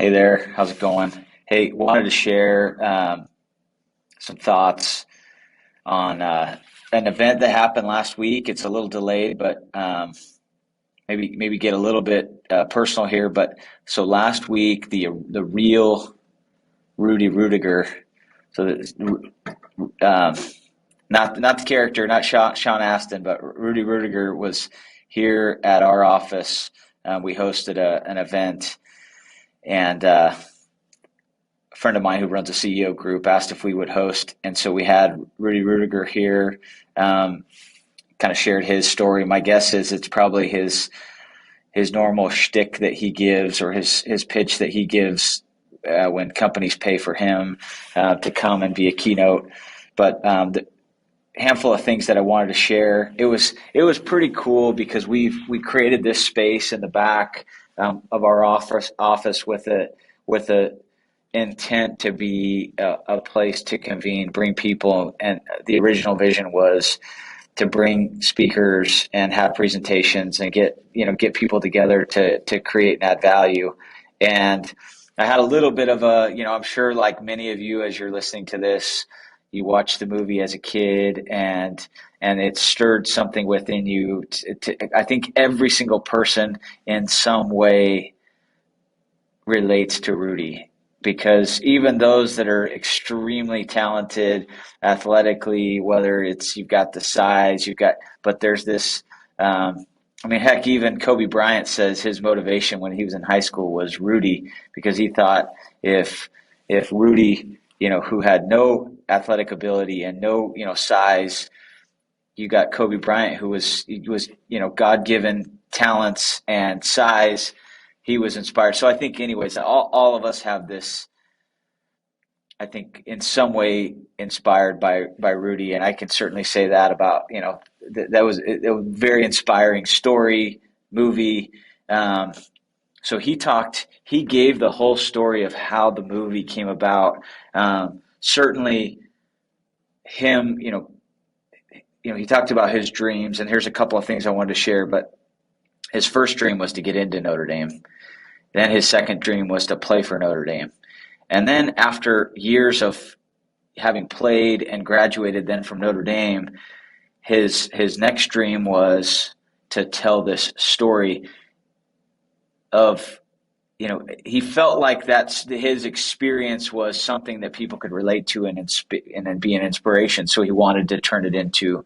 Hey there, how's it going? Hey, wanted to share some thoughts on an event that happened last week. It's a little delayed, but maybe get a little bit personal here. But so last week, the real Rudy Ruettiger, so um, not the character, not Sean Astin, but Rudy Ruettiger was here at our office. We hosted an event, and a friend of mine who runs a CEO group asked if we would host, and so we had Rudy Ruettiger here. Kind of shared his story. My guess is it's probably his normal shtick that he gives, or his pitch that he gives when companies pay for him to come and be a keynote. But the handful of things that I wanted to share. It was pretty cool because we created this space in the back of our office with a intent to be a place to convene, bring people, and the original vision was to bring speakers and have presentations and get people together to create and add value. And I had a little bit of I'm sure like many of you, as you're listening to this, you watched the movie as a kid and it stirred something within you. I think every single person in some way relates to Rudy, because even those that are extremely talented athletically, whether it's you've got the size, but there's this. Heck, even Kobe Bryant says his motivation when he was in high school was Rudy, because he thought if Rudy, who had no athletic ability and no, size, you got Kobe Bryant, who was God-given talents and size. He was inspired. So I think, anyways, all of us have this, I think, in some way inspired by Rudy, and I can certainly say that about, that was a very inspiring story, movie. So he gave the whole story of how the movie came about. Certainly him, he talked about his dreams, and here's a couple of things I wanted to share, but his first dream was to get into Notre Dame. Then his second dream was to play for Notre Dame. And then after years of having played and graduated then from Notre Dame, his next dream was to tell this story of, he felt like his experience was something that people could relate to and then be an inspiration. So he wanted to turn it into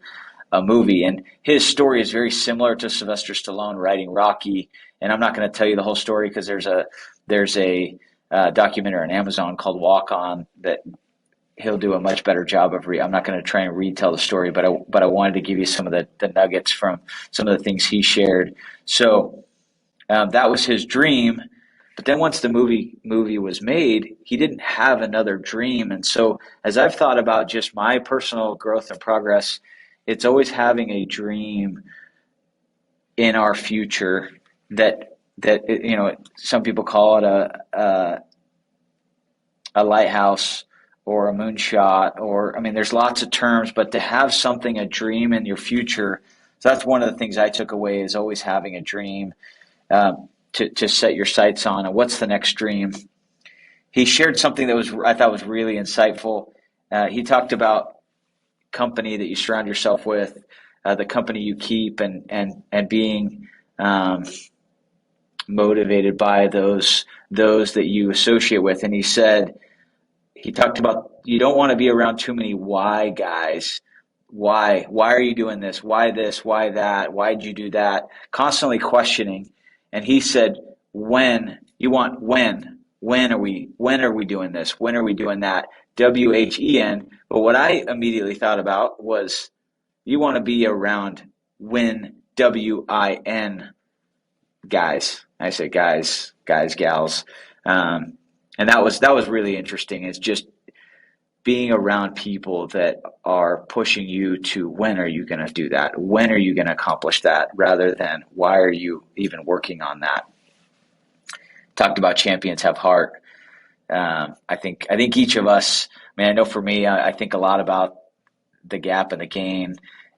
a movie. And his story is very similar to Sylvester Stallone writing Rocky. And I'm not going to tell you the whole story because there's a documentary on Amazon called Walk On that he'll do a much better job of. I'm not going to try and retell the story, but I wanted to give you some of the nuggets from some of the things he shared. So that was his dream. But then once the movie was made, he didn't have another dream. And so as I've thought about just my personal growth and progress, it's always having a dream in our future that some people call it a lighthouse or a moonshot, or there's lots of terms, but to have something, a dream in your future. So that's one of the things I took away, is always having a dream to set your sights on. And what's the next dream? He shared something that I thought was really insightful. He talked about company that you surround yourself with, the company you keep, and being motivated by those that you associate with. And he talked about, you don't want to be around too many why guys. Why are you doing this? Why this? Why that? Why'd you do that? Constantly questioning. And he said, when are we doing this? When are we doing that? WHEN. But what I immediately thought about was, you want to be around when, WIN, guys. I say guys, gals. And that was really interesting. It's just being around people that are pushing you to, when are you going to do that? When are you going to accomplish that? Rather than, why are you even working on that? Talked about champions have heart. I think each of us, I know for me, I think a lot about the gap and the gain,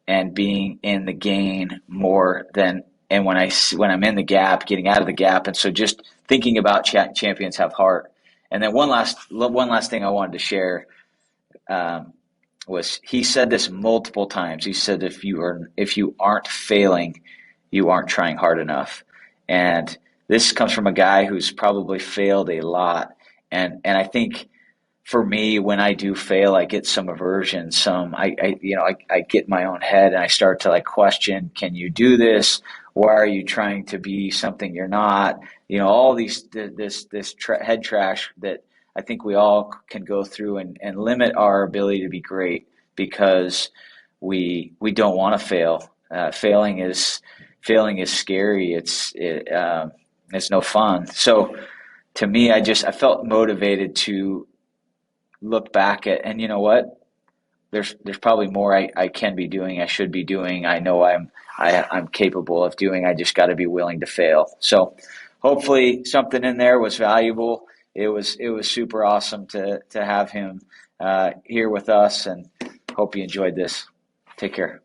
and being in the gain more than and when I'm in the gap, getting out of the gap, and so just thinking about champions have heart. And then one last thing I wanted to share was he said this multiple times. He said if you aren't failing, you aren't trying hard enough. And this comes from a guy who's probably failed a lot. And I think for me, when I do fail, I get some aversion, I get in my own head and I start to like question, can you do this? Why are you trying to be something you're not? All this head trash that I think we all can go through and limit our ability to be great because we don't want to fail. Failing is scary. It's no fun. So to me, I felt motivated to look back at, and you know what? There's probably more I can be doing, I should be doing. I know I'm capable of doing. I just got to be willing to fail. So hopefully something in there was valuable. It was super awesome to have him here with us, and hope you enjoyed this. Take care.